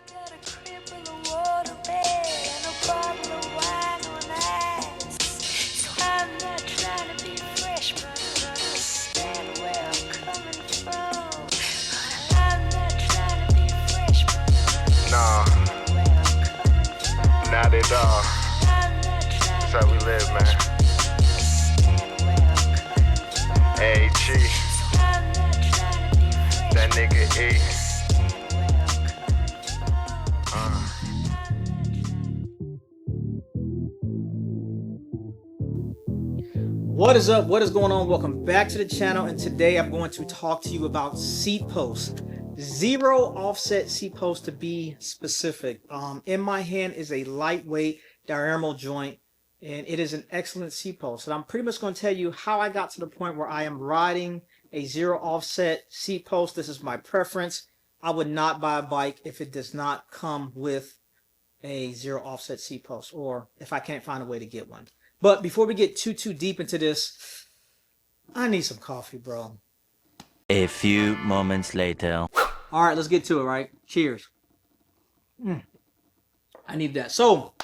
Got a crib with a water bed and a bottle of wine on ice. So I'm not trying to be fresh, but understand where I'm coming from. I'm not trying to be fresh, but understand where I'm coming from. Not at all. I'm not trying That's how we live, man. understand where I'm coming from. AG, I'm not trying to be fresh, that nigga E. understand where I'm coming from. What is up? What is going on? Welcome back to the channel, and today I'm going to talk to you about Seatpost. Zero offset Seatpost to be specific. In my hand is a lightweight diagonal joint, and it is an excellent Seatpost. And I'm pretty much going to tell you how I got to the point where I am riding a zero offset Seatpost. This is my preference. I would not buy a bike if it does not come with a zero offset Seatpost, or if I can't find a way to get one. But before we get too deep into this, I need some coffee, bro. A few moments later. All right, let's get to it, right? Cheers. I need that. So,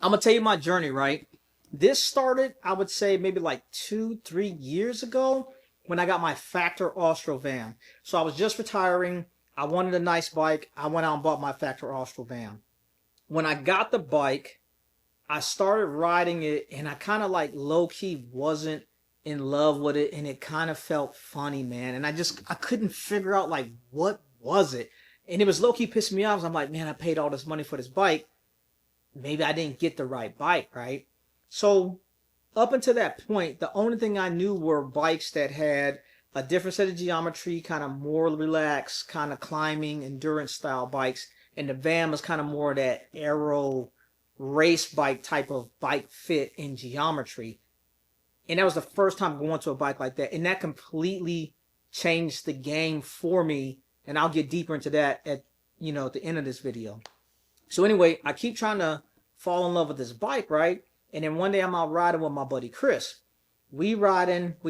I'm going to tell you my journey, right? This started, I would say, maybe like 2-3 years ago when I got my Factor Austral van. So, I was just retiring. I wanted a nice bike. I went out and bought my Factor Austral van. When I got the bike, I started riding it, and I kind of like low-key wasn't in love with it, and it kind of felt funny, man. And I couldn't figure out like what was it. And it was low-key pissing me off. I'm like, man, I paid all this money for this bike. Maybe I didn't get the right bike, right? So up until that point, the only thing I knew were bikes that had a different set of geometry, kind of more relaxed, kind of climbing, endurance style bikes. And the van was kind of more of that aero race bike type of bike fit in geometry. And that was the first time going to a bike like that. And that completely changed the game for me. And I'll get deeper into that at the end of this video. So anyway, I keep trying to fall in love with this bike, right? And then one day I'm out riding with my buddy Chris. We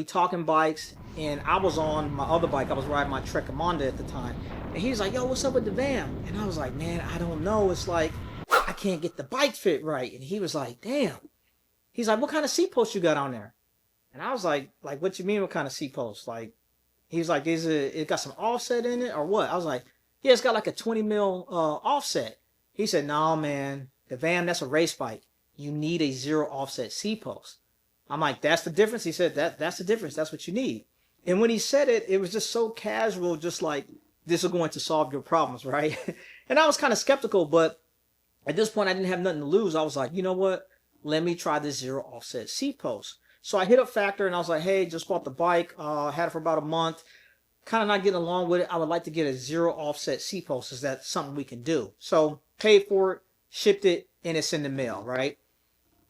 talking bikes, and I was on my other bike. I was riding my Trek Commander at the time. And he's like, yo, what's up with the van? And I was like, man, I don't know. It's like, I can't get the bike fit right. And he was like, damn. He's like, what kind of seat post you got on there? And I was like, what you mean what kind of seat post? Like, he was like, it got some offset in it or what? I was like, yeah, it's got like a 20 mil offset. He said, no, man, the van, that's a race bike. You need a zero offset seat post. I'm like, that's the difference? He said, that's the difference. That's what you need. And when he said it, it was just so casual, just like, this is going to solve your problems, right? And I was kind of skeptical, but at this point, I didn't have nothing to lose. I was like, you know what? Let me try this zero offset seat post. So I hit up Factor, and I was like, hey, just bought the bike. Had it for about a month. Kind of not getting along with it. I would like to get a zero offset seat post. Is that something we can do? So paid for it, shipped it, and it's in the mail, right?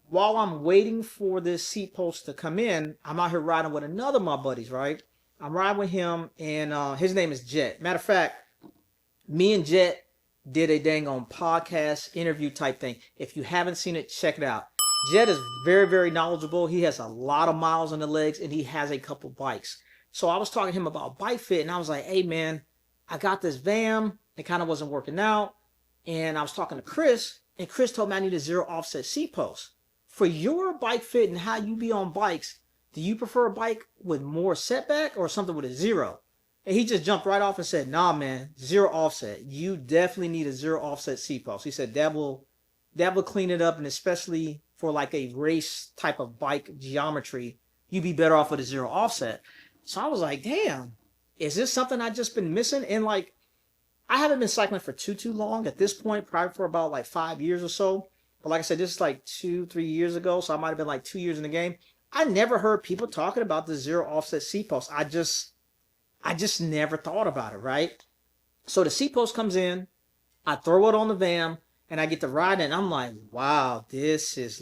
While I'm waiting for this seat post to come in, I'm out here riding with another of my buddies, right? I'm riding with him, and his name is Jet. Matter of fact, me and Jet did a dang on podcast interview type thing. If you haven't seen it, check it out. Jet is very, very knowledgeable. He has a lot of miles on the legs, and he has a couple bikes. So I was talking to him about bike fit, and I was like, hey, man, I got this van. It kind of wasn't working out. And I was talking to Chris, and Chris told me I need a zero offset seat post. For your bike fit and how you be on bikes, do you prefer a bike with more setback or something with a zero? And he just jumped right off and said, nah, man, zero offset. You definitely need a zero offset seat post. He said that will clean it up, and especially for like a race type of bike geometry, you'd be better off with a zero offset. So I was like, damn, is this something I just been missing? And like, I haven't been cycling for too long at this point, probably for about like 5 years or so. But like I said, this is like 2-3 years ago, so I might have been like 2 years in the game. I never heard people talking about the zero offset seat post. I just never thought about it, right? So the seat post comes in, I throw it on the van, and I get to ride it, and I'm like, wow, this is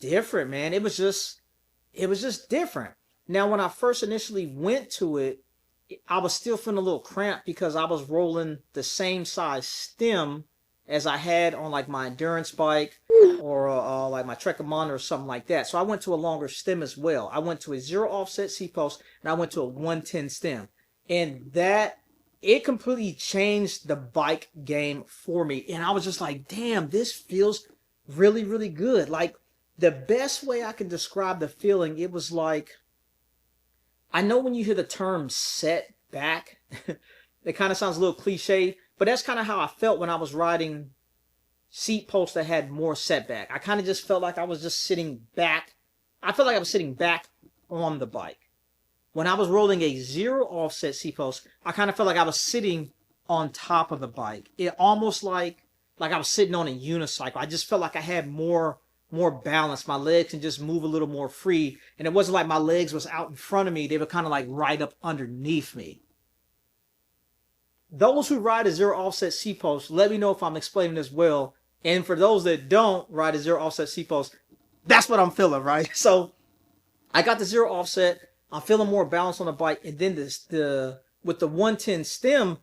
different, man. It was just different. Now, when I first initially went to it, I was still feeling a little cramped because I was rolling the same size stem as I had on like my endurance bike or like my Trek Commander or something like that. So I went to a longer stem as well. I went to a zero offset seat post, and I went to a 110 stem. And that it completely changed the bike game for me. And I was just like, damn, this feels really, really good. Like, the best way I can describe the feeling, it was like, I know when you hear the term set back, it kind of sounds a little cliche, but that's kind of how I felt when I was riding Seatpost that had more setback. I kind of just felt like I was just sitting back. I felt like I was sitting back on the bike. When I was rolling a 0 offset Seatpost, I kind of felt like I was sitting on top of the bike. It almost like I was sitting on a unicycle. I just felt like I had more balance. My legs can just move a little more free. And it wasn't like my legs was out in front of me. They were kind of like right up underneath me. Those who ride a 0 offset Seatpost, let me know if I'm explaining this well. And for those that don't ride a 0 offset Seatpost, that's what I'm feeling, right? So I got the 0 offset. I'm feeling more balance on the bike. And then with the 110 stem,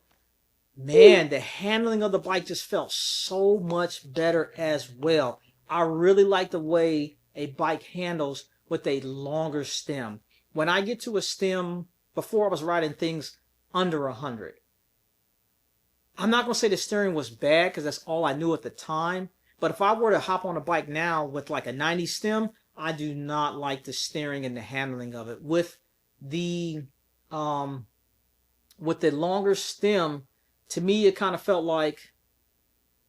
man, the handling of the bike just felt so much better as well. I really like the way a bike handles with a longer stem. When I get to a stem, before I was riding things under 100. I'm not going to say the steering was bad because that's all I knew at the time. But if I were to hop on a bike now with like a 90 stem, I do not like the steering and the handling of it. With the longer stem, to me, it kind of felt like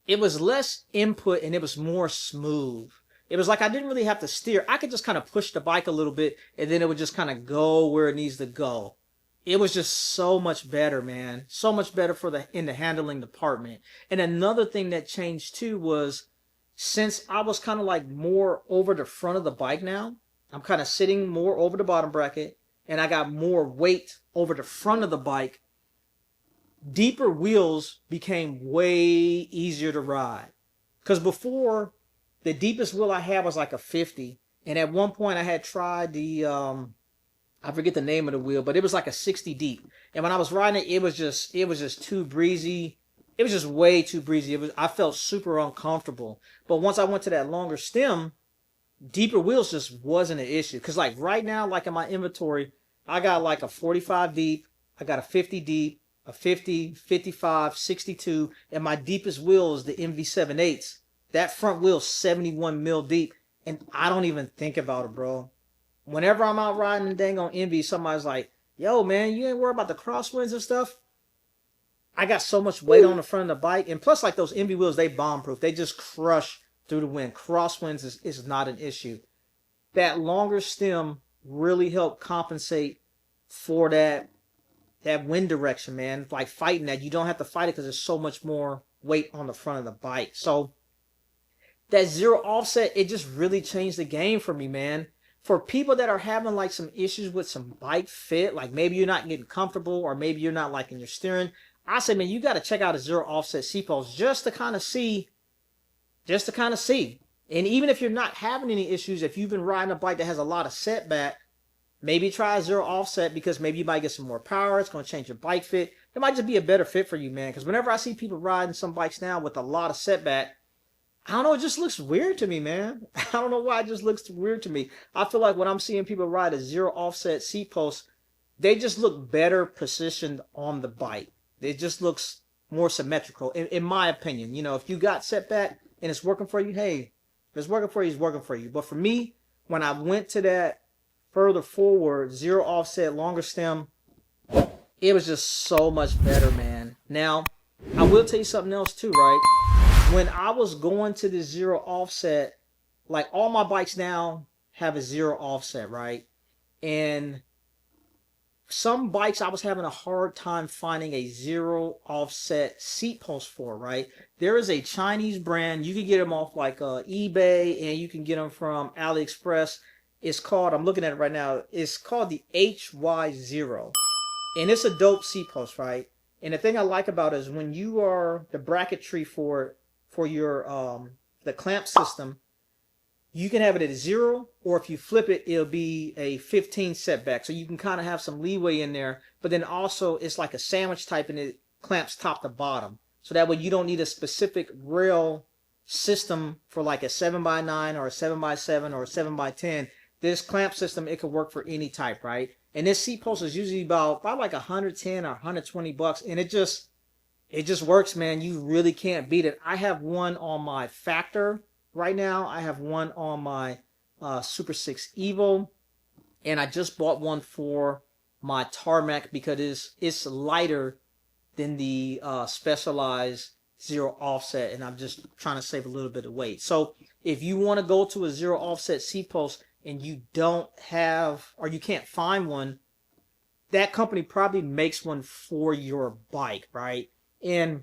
it was less input and it was more smooth. It was like I didn't really have to steer. I could just kind of push the bike a little bit and then it would just kind of go where it needs to go. It was just so much better, man. So much better in the handling department. And another thing that changed too was, since I was kind of like more over the front of the bike now, I'm kind of sitting more over the bottom bracket and I got more weight over the front of the bike. Deeper wheels became way easier to ride. Because before, the deepest wheel I had was like a 50. And at one point I had tried the, I forget the name of the wheel, but it was like a 60 deep. And when I was riding it, it was just too breezy. It was just way too breezy. I felt super uncomfortable. But once I went to that longer stem, deeper wheels just wasn't an issue. Because like right now, like in my inventory, I got like a 45 deep, I got a 50 deep, a 50, 55, 62, and my deepest wheel is the MV7.8s. That front wheel's 71 mil deep, and I don't even think about it, bro. Whenever I'm out riding the dang on Envy, somebody's like, yo, man, you ain't worried about the crosswinds and stuff? I got so much weight on the front of the bike. And plus, like those Envy wheels, they bomb-proof. They just crush through the wind. Crosswinds is not an issue. That longer stem really helped compensate for that wind direction, man. Like fighting that. You don't have to fight it because there's so much more weight on the front of the bike. So that 0 offset, it just really changed the game for me, man. For people that are having like some issues with some bike fit, like maybe you're not getting comfortable or maybe you're not liking your steering, I say, man, you got to check out a 0 offset Seatpost just to kind of see. And even if you're not having any issues, if you've been riding a bike that has a lot of setback, maybe try a 0 offset because maybe you might get some more power. It's going to change your bike fit. It might just be a better fit for you, man. Because whenever I see people riding some bikes now with a lot of setback, I don't know, it just looks weird to me, man. I don't know why it just looks weird to me. I feel like when I'm seeing people ride a 0 offset Seatpost, they just look better positioned on the bike. It just looks more symmetrical, in my opinion. You know, if you got setback and it's working for you, hey, if it's working for you, it's working for you. But for me, when I went to that further forward, 0 offset, longer stem, it was just so much better, man. Now, I will tell you something else too, right? When I was going to the 0 offset, like all my bikes now have a 0 offset, right? And some bikes I was having a hard time finding a 0 offset seat post for, right? There is a Chinese brand. You can get them off like eBay and you can get them from AliExpress. It's called, I'm looking at it right now, it's called the HY0. And it's a dope seat post, right? And the thing I like about it is when you are the bracketry for your the clamp system, you can have it at a 0, or if you flip it, it'll be a 15 setback. So you can kind of have some leeway in there. But then also it's like a sandwich type and it clamps top to bottom. So that way you don't need a specific rail system for like a 7x9 or a 7x7 or a 7x10. This clamp system, it could work for any type, right? And this seat post is usually about like 110 or $120, and it just works, man. You really can't beat it. I have one on my Factor right now. I have one on my Super 6 Evo, and I just bought one for my Tarmac because it's lighter than the Specialized zero offset, and I'm just trying to save a little bit of weight. So if you want to go to a zero offset seat post and you don't have, or you can't find one, that company probably makes one for your bike, right? And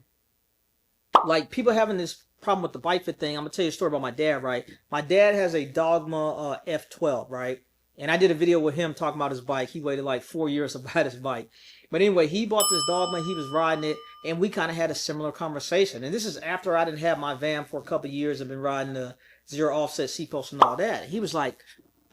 like people having this problem with the bike fit thing, I'm gonna tell you a story about my dad, right? My dad has a Dogma F12, right? And I did a video with him talking about his bike. He waited like 4 years to buy his bike. But anyway, he bought this Dogma, he was riding it, and we kind of had a similar conversation. And this is after I didn't have my van for a couple of years. I've been riding the zero offset seat post and all that. He was like,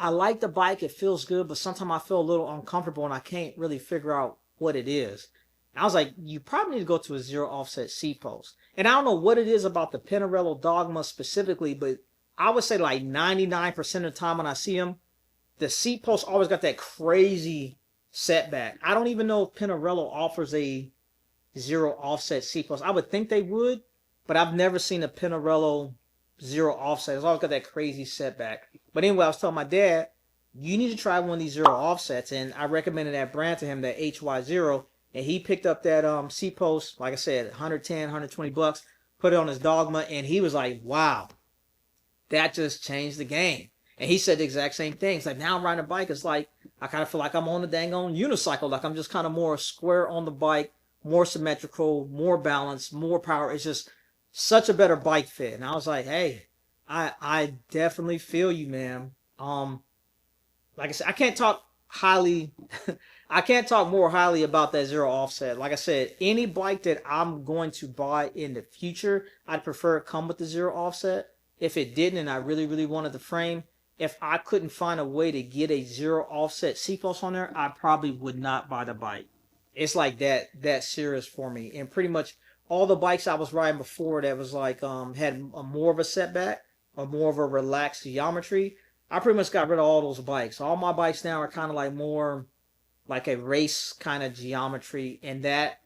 I like the bike, it feels good, but sometimes I feel a little uncomfortable and I can't really figure out what it is. I was like, you probably need to go to a zero offset seat post. And I don't know what it is about the Pinarello Dogma specifically, but I would say like 99% of the time when I see them, the seat post always got that crazy setback. I don't even know if Pinarello offers a zero offset seat post. I would think they would, but I've never seen a Pinarello zero offset. It's always got that crazy setback. But anyway, I was telling my dad, you need to try one of these zero offsets, and I recommended that brand to him, that HY0. And he picked up that seat post, like I said, $110, $120, put it on his Dogma, and he was like, wow, that just changed the game. And he said the exact same thing. It's like, now I'm riding a bike, it's like, I kind of feel like I'm on the dang on unicycle, like I'm just kind of more square on the bike, more symmetrical, more balance, more power. It's just such a better bike fit. And I was like, hey, I definitely feel you, man. Like I said, I can't talk more highly about that zero offset. Like I said, any bike that I'm going to buy in the future, I'd prefer it come with the zero offset. If it didn't and I really, really wanted the frame, if I couldn't find a way to get a zero offset seat post on there, I probably would not buy the bike. It's like that serious for me. And pretty much all the bikes I was riding before that was like had more of a setback or more of a relaxed geometry, I pretty much got rid of all those bikes. All my bikes now are kind of like more like a race kind of geometry, and that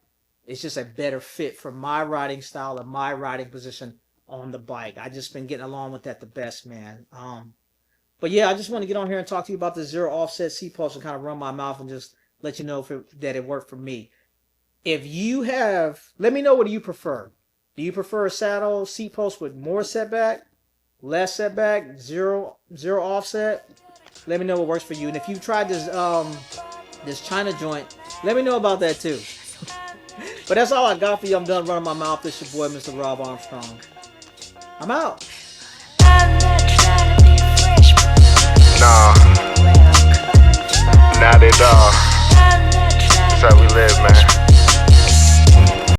is just a better fit for my riding style and my riding position on the bike. I just been getting along with that the best, man. But yeah, I just want to get on here and talk to you about the zero offset seat post and kind of run my mouth and just let you know that it worked for me. If you have, let me know, what do you prefer? Do you prefer a saddle seat post with more setback, less setback, zero offset? Let me know what works for you. And if you've tried this China joint, let me know about that too. But that's all I got for you. I'm done running my mouth. This is your boy, Mr. Rob Armstrong. I'm out. Nah, not at all. That's how we live, man.